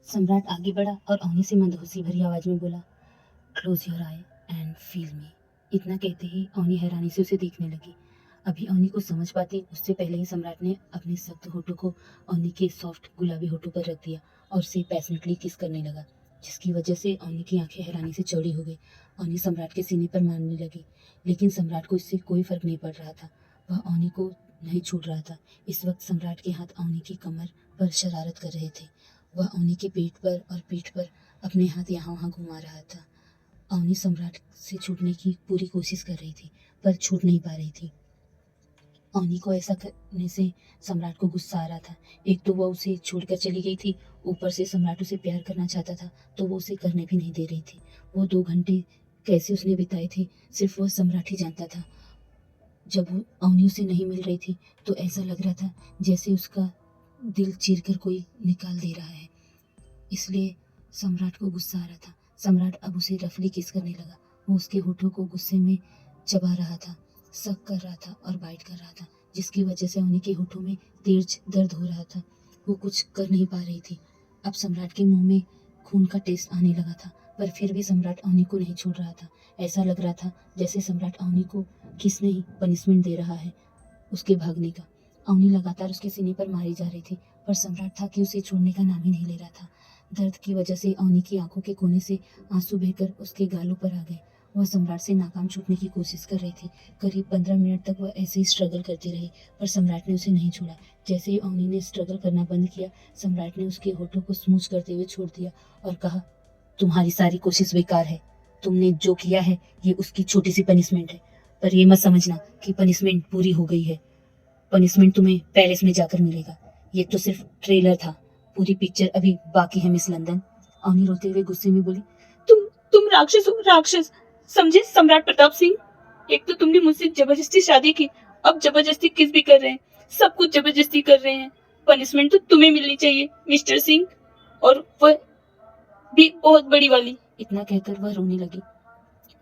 सम्राट आगे बढ़ा और अवनी से मंदहोसी भरी आवाज में बोला, close your I and feel me. इतना कहते ही अवनी हैरानी से उसे देखने लगी। अभी अवनी को समझ पाती उससे पहले ही सम्राट ने अपने सख्त होठों को अवनी के सॉफ्ट गुलाबी होठों पर रख दिया और उसे पैशनेटली किस करने लगा, जिसकी वजह से अवनी की आंखें हैरानी से चौड़ी हो गई। अवनी सम्राट के सीने पर मारने लगी, लेकिन सम्राट को इससे कोई फर्क नहीं पड़ रहा था। वह अवनी को नहीं छूट रहा था। इस वक्त सम्राट के हाथ अवनी की कमर पर शरारत कर रहे थे। वह अवनी के पेट पर और पीठ पर अपने हाथ यहाँ वहाँ घुमा रहा था। अवनी सम्राट से छूटने की पूरी कोशिश कर रही थी, पर छूट नहीं पा रही थी। अवनी को ऐसा करने से सम्राट को गुस्सा आ रहा था। एक तो वह उसे छोड़कर चली गई थी, ऊपर से सम्राट उसे प्यार करना चाहता था, तो वो उसे करने भी नहीं दे रही थी। वो 2 घंटे कैसे उसने बिताए थे, सिर्फ वह सम्राट ही जानता था। जब वो अवनी उसे नहीं मिल रही थी, तो ऐसा लग रहा था जैसे उसका दिल चीरकर कोई निकाल दे रहा है। इसलिए सम्राट को गुस्सा आ रहा था। सम्राट अब उसे रफली किस करने लगा। वो उसके होठों को गुस्से में चबा रहा था, सक कर रहा था और बाइट कर रहा था, जिसकी वजह से अवनी के होठों में तेज दर्द हो रहा था। वो कुछ कर नहीं पा रही थी। अब सम्राट के मुंह में खून का टेस्ट आने लगा था, पर फिर भी सम्राट अवनी को नहीं छोड़ रहा था। ऐसा लग रहा था जैसे सम्राट अवनी को किस नहीं पनिशमेंट दे रहा है उसके भागने का। अवनी लगातार उसके सीने पर मारी जा रही थी, पर सम्राट था कि उसे छोड़ने का नाम ही नहीं ले रहा था। दर्द की वजह से अवनी की आंखों के कोने से आंसू बहकर उसके गालों पर आ गए। वह सम्राट से नाकाम छूटने की कोशिश कर रही थी। करीब 15 मिनट तक वह ऐसे ही स्ट्रगल करती रही, पर सम्राट ने उसे नहीं छोड़ा। जैसे ही अवनी ने स्ट्रगल करना बंद किया, सम्राट ने उसके होठों को स्मूच करते हुए छोड़ दिया और कहा, तुम्हारी सारी कोशिश बेकार है। तुमने जो किया है ये उसकी छोटी सी पनिशमेंट है, पर ये मत समझना कि पनिशमेंट पूरी हो गई है। पनिशमेंट तुम्हें पैलेस में जाकर मिलेगा। ये तो सिर्फ ट्रेलर था, पूरी पिक्चर अभी बाकी है मिस लंदन। अवनी रोते हुए गुस्से में बोली, तुम राक्षस हो, राक्षस। समझे सम्राट प्रताप सिंह, एक तो तुमने मुझसे जबरदस्ती शादी की, अब जबरदस्ती किस भी कर रहे हैं, सब कुछ जबरदस्ती कर रहे हैं। पनिशमेंट तो तुम्हें मिलनी चाहिए मिस्टर सिंह, और वह भी बहुत बड़ी वाली। इतना कहकर वह रोने लगी।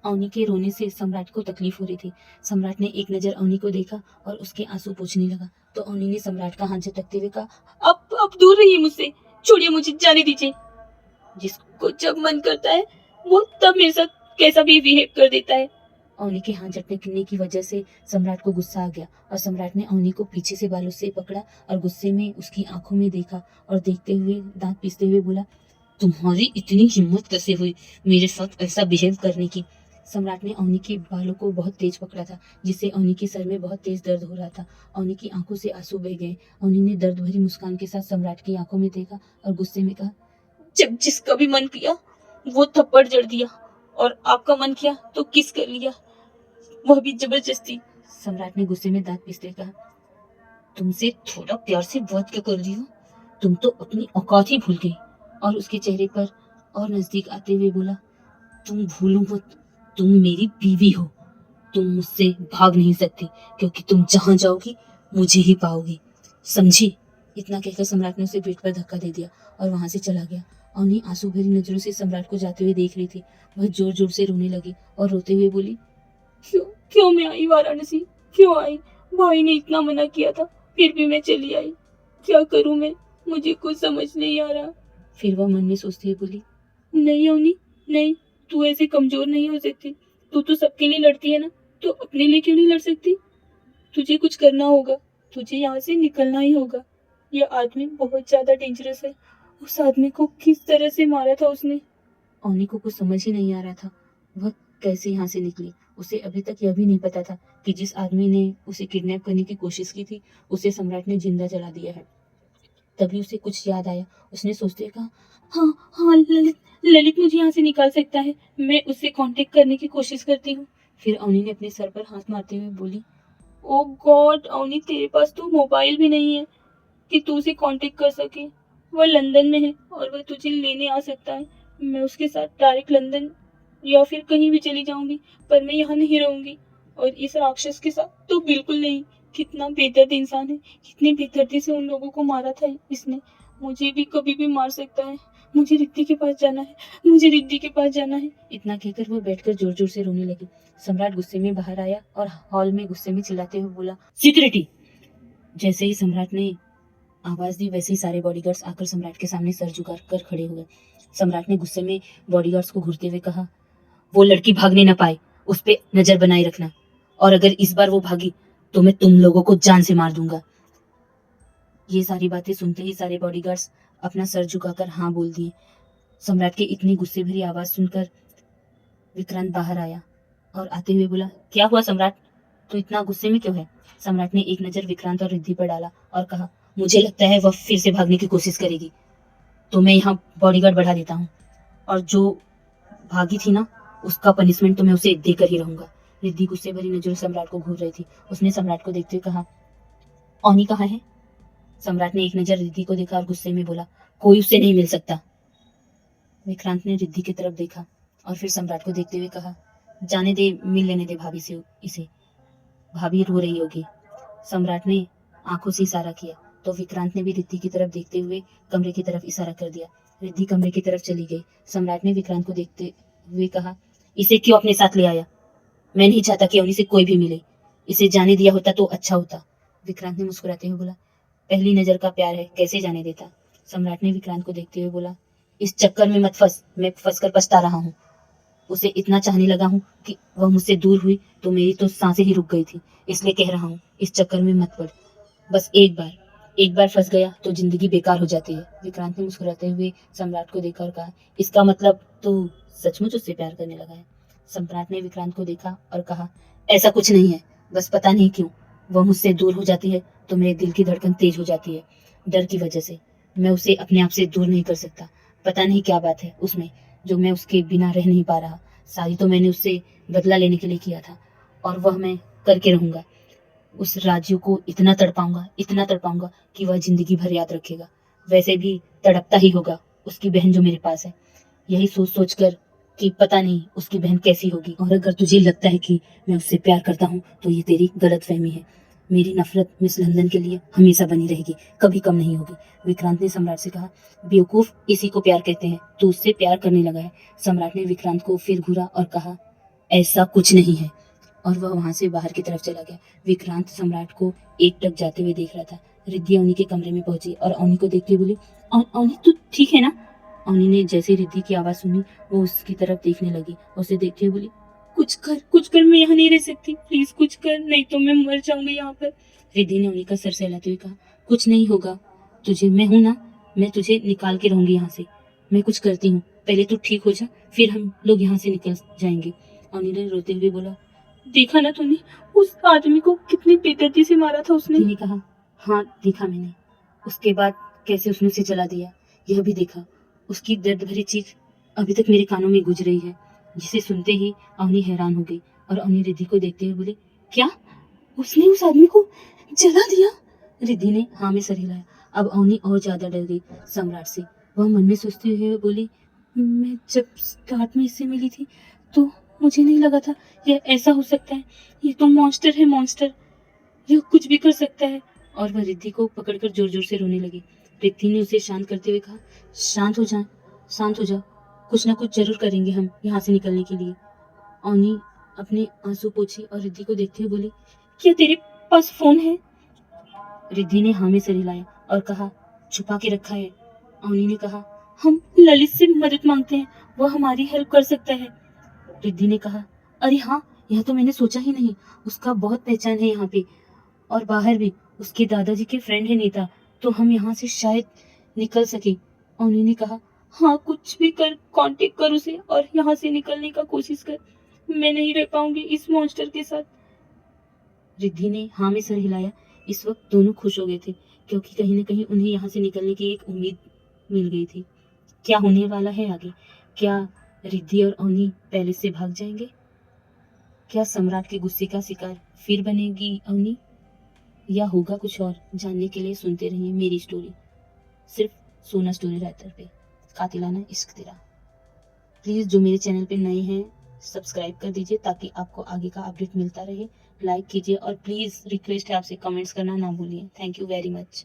अवनी के रोने से सम्राट को तकलीफ हो रही थी। सम्राट ने एक नजर अवनी को देखा और उसके आंसू पोंछने लगा, तो अवनी ने सम्राट का हाथ झटकते हुए कहा, अब दूर रहिए मुझसे, छोड़िए मुझे, जाने दीजिए। जिसको जब मन करता है वो तब मेरे साथ कैसा भी बिहेव कर देता है। अवनी के हाथ झटकने की वजह से सम्राट को गुस्सा आ गया और सम्राट ने अवनी को पीछे से बालों से पकड़ा और गुस्से में उसकी आंखों में देखा और देखते हुए दांत पीसते हुए बोला, तुम्हारी इतनी हिम्मत कैसे हुई मेरे साथ ऐसा बिहेव करने की। सम्राट ने अवनी के बालों को बहुत तेज पकड़ा था, जिससे अवनी के सर में बहुत तेज दर्द हो रहा था। अवनी की आंखों से आंसू बह गए। अवनी ने दर्द भरी मुस्कान के साथ सम्राट की आंखों में देखा और गुस्से में कहा, जब जिसका भी मन किया वो थप्पड़ जड़ दिया, और आपका मन किया तो किस कर लिया, वह भी जबरदस्ती। सम्राट ने गुस्से में दांत पीसते कहा, तुमसे थोड़ा प्यार से बात क्या कर रही हो, तुम तो अपनी औकात ही भूल गई। और उसके चेहरे पर और नजदीक आते हुए बोला, तुम भूलो मत, तुम मेरी बीवी हो। तुम मुझसे भाग नहीं सकती, क्योंकि तुम जहां जाओगी मुझे ही पाओगी, समझी। इतना कहकर सम्राट ने उसे पीठ पर धक्का दे दिया और वहां से चला गया। अवनी आंसू भरी नजरों से सम्राट को जाते हुए देख रही थी। वह जोर जोर से रोने लगी और रोते हुए बोली, क्यों क्यों मैं आई वाराणसी, क्यों आई। भाई ने इतना मना किया था, फिर भी मैं चली आई। क्या करूं मैं, मुझे कुछ समझ नहीं आ रहा। फिर वह मन में सोचते हुए बोली, नहीं अवनी, नहीं, तू ऐसे कमजोर नहीं हो सकती। तू तो सबके लिए लड़ती है ना, तो अपने लिए क्यों नहीं लड़ सकती। तुझे कुछ करना होगा, तुझे यहाँ से निकलना ही होगा। यह आदमी बहुत ज्यादा डेंजरस है। उस आदमी को किस तरह से मारा था उसने। अवनी को कुछ समझ ही नहीं आ रहा था, वह कैसे यहाँ से निकली। उसे अभी तक यह भी नहीं पता था कि जिस आदमी ने उसे किडनैप करने की कोशिश की थी, उसे सम्राट ने जिंदा जला दिया है। तभी उसे कुछ याद आया। उसने सोचते कहा, हाँ हाँ, ललित ललित मुझे यहाँ से निकाल सकता है, मैं उससे कांटेक्ट करने की कोशिश करती हूँ। फिर अवनी ने अपने सर पर हाथ मारते हुए बोली, ओ गॉड अवनी, तेरे पास तो मोबाइल भी नहीं है कि तू उसे कांटेक्ट कर सके। वह लंदन में है और वह तुझे लेने आ सकता है। मैं उसके साथ डायरेक्ट लंदन या फिर कहीं भी चली जाऊंगी, पर मैं यहाँ नहीं रहूंगी। और इस राक्षस के साथ तो बिल्कुल नहीं। कितना बेदर्द इंसान है, कितनी बेदर्दी से उन लोगों को मारा था इसने। मुझे भी कभी भी मार सकता है। मुझे रिद्धि के पास जाना है, मुझे रिद्धि के पास जाना है। इतना कहकर वो बैठकर जोर जोर से रोने लगी। सम्राट गुस्से में बाहर आया और हॉल में गुस्से में चिल्लाते हुए बोला, सिक्योरिटी। जैसे ही सम्राट ने आवाज दी वैसे ही सारे बॉडीगार्ड्स आकर सम्राट के सामने सर झुकाकर खड़े हो गए। सम्राट ने गुस्से में बॉडीगार्ड्स को घूरते हुए कहा, वो लड़की भागने न पाए, उस पे नजर बनाए रखना, और अगर इस बार वो भागी तो मैं तुम लोगों को जान से मार दूंगा। ये सारी बातें सुनते ही सारे बॉडीगार्ड्स अपना सर झुकाकर हाँ बोल दिए। सम्राट की इतनी गुस्से भरी आवाज सुनकर विक्रांत बाहर आया और आते हुए बोला, क्या हुआ सम्राट, तो इतना गुस्से में क्यों है? सम्राट ने एक नजर विक्रांत और रिद्धि पर डाला और कहा, मुझे लगता है वह फिर से भागने की कोशिश करेगी, तो मैं यहाँ बॉडीगार्ड बढ़ा देता हूँ, और जो भागी थी ना, उसका पनिशमेंट तो मैं उसे देकर ही रहूंगा। रिद्धि गुस्से भरी नजर सम्राट को घूर रही थी। उसने सम्राट को देखते हुए कहा, औनी कहाँ है? सम्राट ने एक नजर रिद्धि को देखा और गुस्से में बोला, कोई उससे नहीं मिल सकता। विक्रांत ने रिद्धि की तरफ देखा और फिर सम्राट को देखते हुए कहा, जाने दे, मिल लेने दे भाभी से इसे, भाभी रो रही होगी। सम्राट ने आंखों से इशारा किया तो विक्रांत ने भी रिद्धि की तरफ देखते हुए कमरे की तरफ इशारा कर दिया। रिद्धि कमरे की तरफ चली गई। सम्राट ने विक्रांत को देखते हुए कहा, इसे क्यों अपने साथ ले आया? मैं नहीं चाहता कि अवनी से कोई भी मिले, इसे जाने दिया होता तो अच्छा होता। विक्रांत ने मुस्कुराते हुए बोला, पहली नजर का प्यार है, कैसे जाने देता। सम्राट ने विक्रांत को देखते हुए बोला, इस चक्कर में मत फंस, मैं फंस कर पछता रहा हूँ। उसे इतना चाहने लगा हूँ कि वह मुझसे दूर हुई तो मेरी तो सांसें ही रुक गई थी, इसलिए कह रहा हूँ, इस चक्कर में मत पड़। बस एक बार फंस गया तो जिंदगी बेकार हो जाती है। विक्रांत ने मुस्कुराते हुए सम्राट को देखा और कहा, इसका मतलब तो सचमुच उससे प्यार करने लगा है। सम्राट ने विक्रांत को देखा और कहा, ऐसा कुछ नहीं है, बस पता नहीं क्यों वह मुझसे दूर हो जाती है तो मेरे दिल की धड़कन तेज हो जाती है, डर की वजह से। मैं उसे अपने आप से दूर नहीं कर सकता, पता नहीं क्या बात है उसमें जो मैं उसके बिना रह नहीं पा रहा। शादी तो मैंने उससे बदला लेने के लिए किया था, और वह मैं करके रहूंगा। उस राजू को इतना तड़पाऊंगा कि वह जिंदगी भर याद रखेगा। वैसे भी तड़पता ही होगा उसकी बहन जो मेरे पास है। यही सोच सोच कर कि पता नहीं उसकी बहन कैसी होगी। और अगर तुझे लगता है कि मैं उससे प्यार करता हूँ तो ये तेरी गलत फहमी है। मेरी नफरत मिस लंदन के लिए हमेशा बनी रहेगी, कभी कम नहीं होगी। विक्रांत ने सम्राट से कहा, बेवकूफ इसी को प्यार कहते हैं, तू उससे प्यार करने लगा है। सम्राट ने विक्रांत को फिर घूरा और कहा, ऐसा कुछ नहीं है, और वह वहां से बाहर की तरफ चला गया। विक्रांत सम्राट को एकटक जाते हुए देख रहा था। रिद्धि अवनी के कमरे में पहुंची और अवनी को देखते हुए बोली, अवनी तू ठीक है ना? अवनी ने जैसे रिद्धि की आवाज सुनी वो उसकी तरफ देखने लगी और उसे देखते हुए बोली, कुछ कर, मैं यहाँ नहीं रह सकती, प्लीज कुछ कर, नहीं तो मैं मर जाऊंगी यहाँ पर। रिद्धि ने अवनी का सर सहलाते हुए कहा, कुछ नहीं होगा तुझे, मैं हूं ना, मैं तुझे निकाल के रहूंगी यहाँ से। मैं कुछ करती हूँ, पहले तू ठीक हो जा, फिर हम लोग यहाँ से निकल जाएंगे। अवनी ने रोते हुए बोला, देखा ना तूने, उस आदमी को कितनी बेदर्दी से मारा था उसने। ने कहा, हाँ देखा मैंने, उसके बाद कैसे उसने उसे जला दिया यह भी देखा। उसकी दर्द भरी चीख अभी तक मेरे कानों में गूंज रही है। जिसे सुनते ही अवनी हैरान हो गई और अवनी रिद्धि को देखते हुए बोली, क्या उसने उस आदमी को जला दिया? रिद्धि ने हाँ में सर हिलाया। अब अवनी और ज्यादा डर गई सम्राट से। वह मन में सोचते हुए बोली, मैं जब स्टार्ट में इससे मिली थी तो मुझे नहीं लगा था यह ऐसा हो सकता है। ये तो मॉन्स्टर है, मॉन्स्टर, यह कुछ भी कर सकता है। और वह रिद्धि को पकड़कर जोर जोर से रोने लगी। रिद्धि ने उसे शांत करते हुए कहा, शांत हो जा, शांत हो जा, कुछ ना कुछ जरूर करेंगे हम यहाँ से निकलने के लिए। अवनी अपने आंसू पोंछी और रिद्धि को देखते हुए बोली, क्या तेरे पास फोन है? रिद्धि ने हाँ में सिर हिलाया और कहा, छुपा के रखा है। अवनी ने कहा, हम ललित से मदद मांगते हैं, वह हमारी हेल्प कर सकता है। रिद्धि ने कहा, अरे हाँ, यह तो मैंने सोचा ही नहीं, उसका बहुत पहचान है यहाँ पे और बाहर भी। उसके दादाजी के फ्रेंड है नेता, तो हम यहाँ से शायद निकल सके। अवनी ने कहा, हाँ कुछ भी कर, कांटेक्ट कर उसे और यहाँ से निकलने का कोशिश कर, मैं नहीं रह पाऊंगी इस मॉन्स्टर के साथ। रिद्धि ने हाँ में सर हिलाया। इस वक्त दोनों खुश हो गए थे क्योंकि कहीं न कहीं उन्हें यहाँ से निकलने की एक उम्मीद मिल गई थी। क्या होने वाला है आगे? क्या रिद्धि और अवनी पहले से भाग जाएंगे? क्या सम्राट के गुस्से का शिकार फिर बनेगी अवनी, या होगा कुछ और? जानने के लिए सुनते रहिए मेरी स्टोरी, सिर्फ सोना स्टोरी राइटर पे, कातिलाना इश्क तेरा। प्लीज़ जो मेरे चैनल पे नए हैं सब्सक्राइब कर दीजिए ताकि आपको आगे का अपडेट मिलता रहे। लाइक कीजिए और प्लीज़ रिक्वेस्ट है आपसे, कमेंट्स करना ना भूलिए। Thank you very much.